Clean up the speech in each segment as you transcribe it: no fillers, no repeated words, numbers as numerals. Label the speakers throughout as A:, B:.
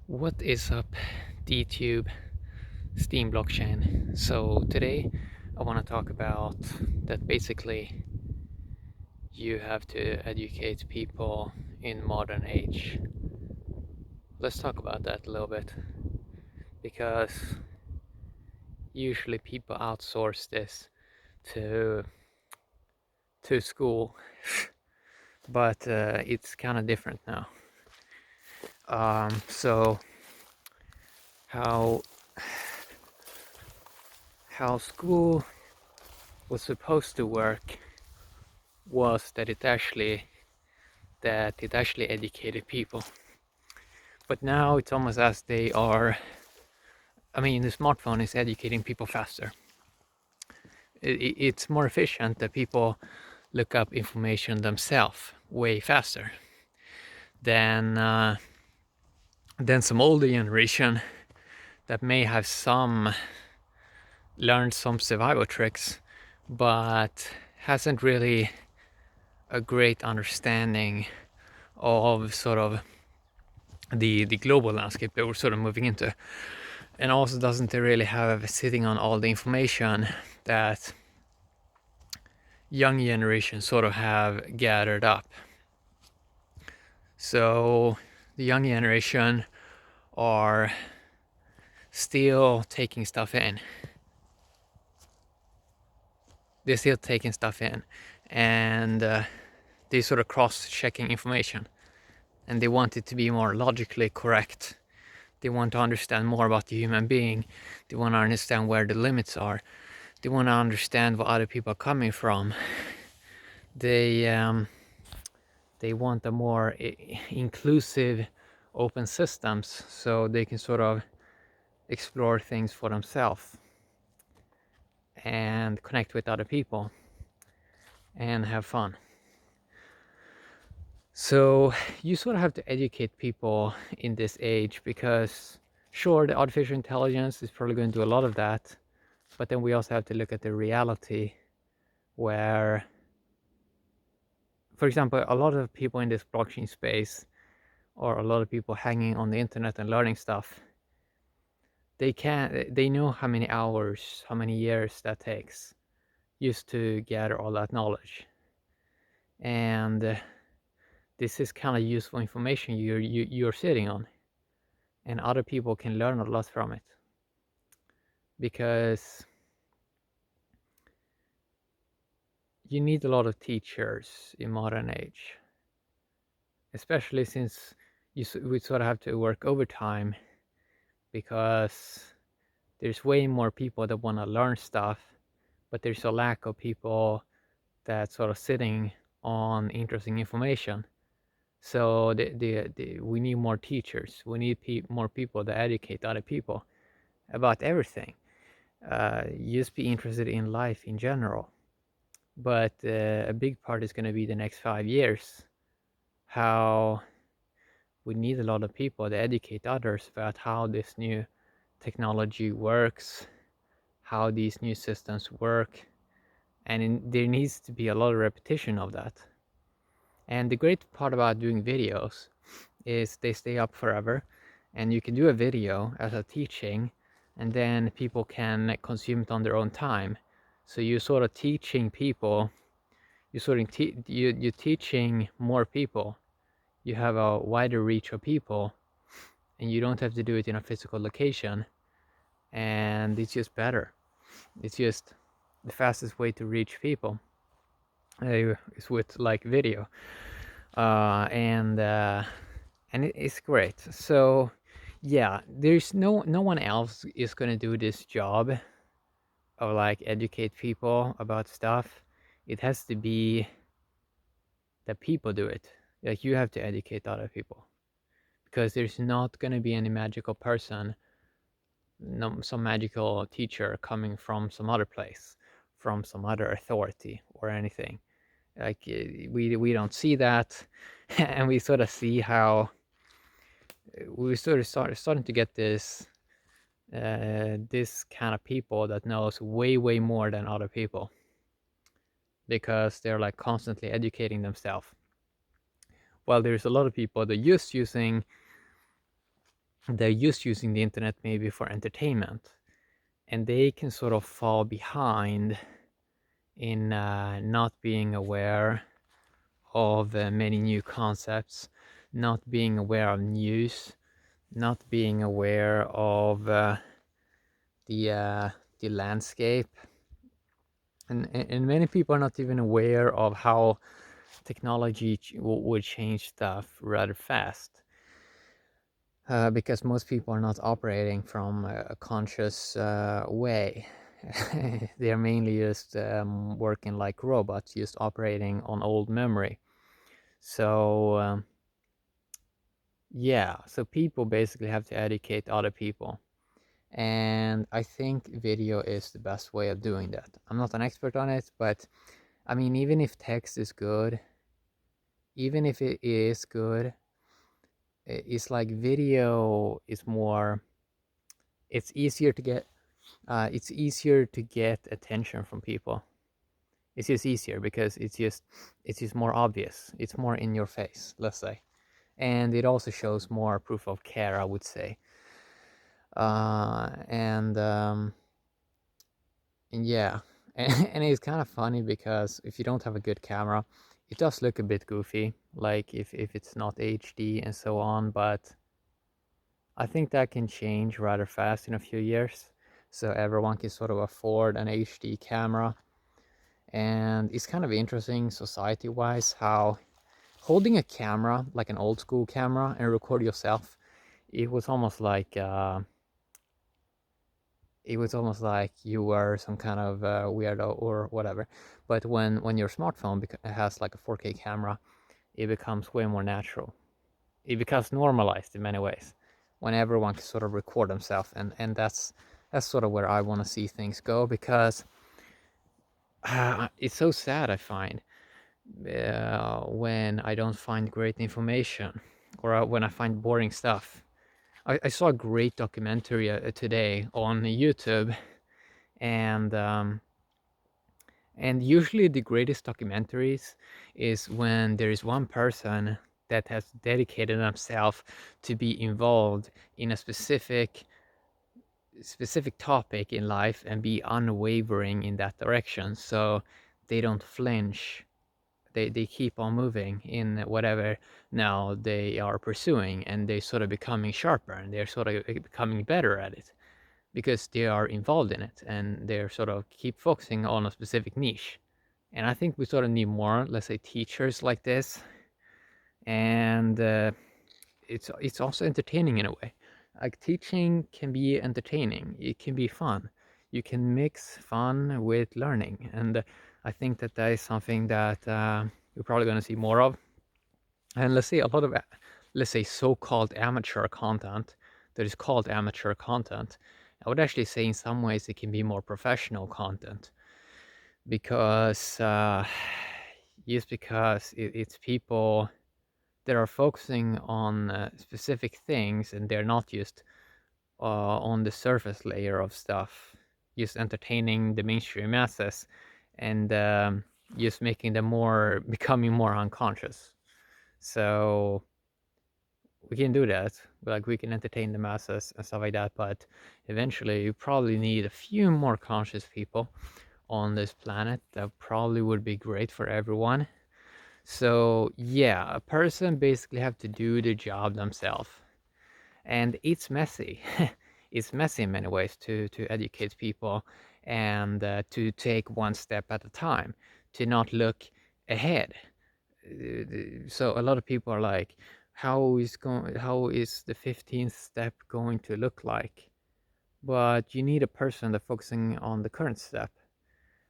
A: What is up, DTube Steam blockchain? So today I want to talk about that basically you have to educate people in modern age. Let's talk about that a little bit because usually people outsource this to school, but it's kind of different now. So how school was supposed to work was that it actually educated people. But now it's almost as they are, I mean, the smartphone is educating people faster. It's more efficient that people look up information themselves way faster than some older generation that may have learned some survival tricks, but hasn't really a great understanding of sort of the global landscape that we're sort of moving into, and also doesn't really have sitting on all the information that young generation sort of have gathered up. So the young generation are still taking stuff in. They're still taking stuff in, and they sort of cross-checking information, and they want it to be more logically correct. They want to understand more about the human being. They want to understand where the limits are. They want to understand what other people are coming from. They want a more inclusive, open systems, so they can sort of explore things for themselves and connect with other people and have fun. So you sort of have to educate people in this age, because sure, the artificial intelligence is probably going to do a lot of that, but then we also have to look at the reality where, for example, a lot of people in this blockchain space, or a lot of people hanging on the internet and learning stuff, they know how many hours, how many years that takes just to gather all that knowledge. And this is kind of useful information you're sitting on, and other people can learn a lot from it, because you need a lot of teachers in modern age, especially since we sort of have to work overtime, because there's way more people that want to learn stuff, but there's a lack of people that sort of sitting on interesting information. So we need more teachers. We need more people that educate other people about everything. Just be interested in life in general. But a big part is going to be the next 5 years, how we need a lot of people to educate others about how this new technology works, how these new systems work, and there needs to be a lot of repetition of that. And the great part about doing videos is they stay up forever, and you can do a video as a teaching, and then people can consume it on their own time. So you're sort of teaching people, you're teaching more people. You have a wider reach of people, and you don't have to do it in a physical location, and it's just better. It's just the fastest way to reach people is with like video, and it's great. So yeah, there's no one else is gonna do this job of like educate people about stuff. It has to be that people do it. Like, you have to educate other people, because there's not gonna be any magical person, no, some magical teacher coming from some other place, from some other authority or anything. Like, we don't see that, and we sort of see how we sort of starting to get this this kind of people that knows way more than other people, because they're like constantly educating themselves. While there's a lot of people that are just using they're just using the internet maybe for entertainment, and they can sort of fall behind in not being aware of many new concepts, not being aware of news, not being aware of the the landscape, and many people are not even aware of how technology would change stuff rather fast. Because most people are not operating from a conscious way. They are mainly just working like robots, just operating on old memory. So yeah, so people basically have to educate other people. And I think video is the best way of doing that. I'm not an expert on it, but I mean, even if text is good, even if it is good, it's like video is more, it's easier to get it's easier to get attention from people. It's just easier because it's just more obvious. It's more in your face, let's say, and it also shows more proof of care, I would say. And yeah, and it's kind of funny because if you don't have a good camera, it does look a bit goofy, like if it's not HD and so on. But I think that can change rather fast in a few years, so everyone can sort of afford an HD camera. And it's kind of interesting society-wise how holding a camera, like an old school camera, and record yourself, it was almost like you were some kind of weirdo or whatever. But when your smartphone has like a 4K camera, it becomes way more natural. It becomes normalized in many ways when everyone can sort of record themselves, and that's sort of where I want to see things go, because it's so sad, I find, when I don't find great information, or when I find boring stuff. I saw a great documentary today on YouTube, and usually the greatest documentaries is when there is one person that has dedicated themselves to be involved in a specific topic in life and be unwavering in that direction, so they don't flinch. They keep on moving in whatever now they are pursuing, and they sort of becoming sharper, and they're sort of becoming better at it because they are involved in it, and they're sort of keep focusing on a specific niche. And I think we sort of need more, let's say, teachers like this. And it's also entertaining in a way. Like, teaching can be entertaining, it can be fun. You can mix fun with learning, and I think that that is something that you're probably going to see more of. And let's say a lot of let's say so-called amateur content that is called amateur content, I would actually say in some ways it can be more professional content, because just because it's people that are focusing on specific things, and they're not just on the surface layer of stuff, just entertaining the mainstream masses, and just making them more becoming more unconscious. So we can do that, like we can entertain the masses and stuff like that, but eventually you probably need a few more conscious people on this planet. That probably would be great for everyone. So yeah, a person basically have to do the job themselves, and it's messy. It's messy in many ways to educate people, and to take one step at a time, to not look ahead. So a lot of people are like, how is the 15th step going to look like? But you need a person that focusing on the current step,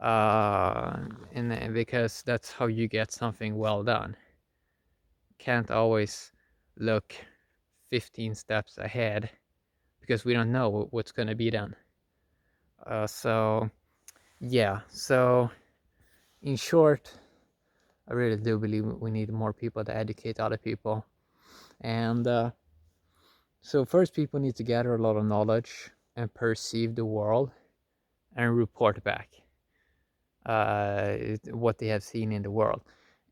A: uh, and because that's how you get something well done. Can't always look 15 steps ahead because we don't know what's going to be done. So yeah, so in short, I really do believe we need more people to educate other people. And so first, people need to gather a lot of knowledge and perceive the world and report back what they have seen in the world.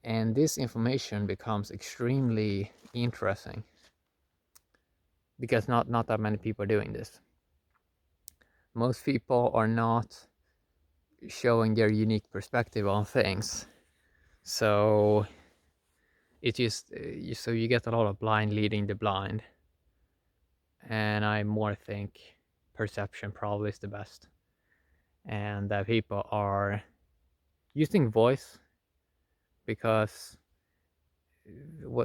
A: And this information becomes extremely interesting because not that many people are doing this. Most people are not showing their unique perspective on things, so it just so you get a lot of blind leading the blind, and I more think perception probably is the best, and that people are using voice because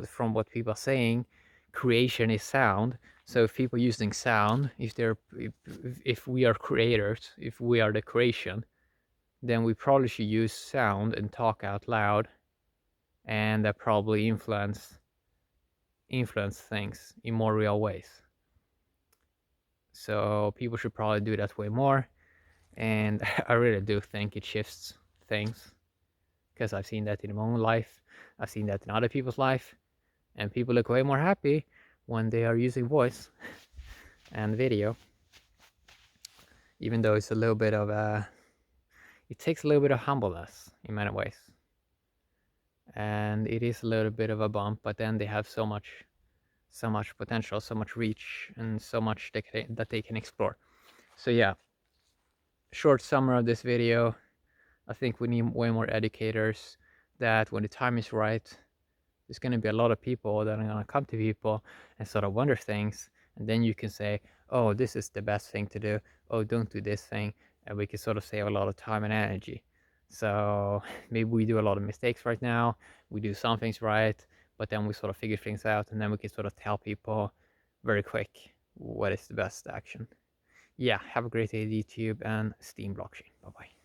A: from what people are saying, creation is sound. So if people using sound, if we are creators, if we are the creation, then we probably should use sound and talk out loud, and that probably influence things in more real ways. So people should probably do that way more, and I really do think it shifts things because I've seen that in my own life, I've seen that in other people's life, and people look way more happy when they are using voice and video, even though it's a little bit of a, it takes a little bit of humbleness in many ways, and it is a little bit of a bump, but then they have so much potential, so much reach, and so much that they can explore. So yeah, short summary of this video, I think we need way more educators, that when the time is right, there's going to be a lot of people that are going to come to people and sort of wonder things, and then you can say, oh, this is the best thing to do, oh, don't do this thing, and we can sort of save a lot of time and energy. So maybe we do a lot of mistakes right now, we do some things right, but then we sort of figure things out, and then we can sort of tell people very quick what is the best action. Yeah, have a great day, YouTube and Steam blockchain. Bye bye.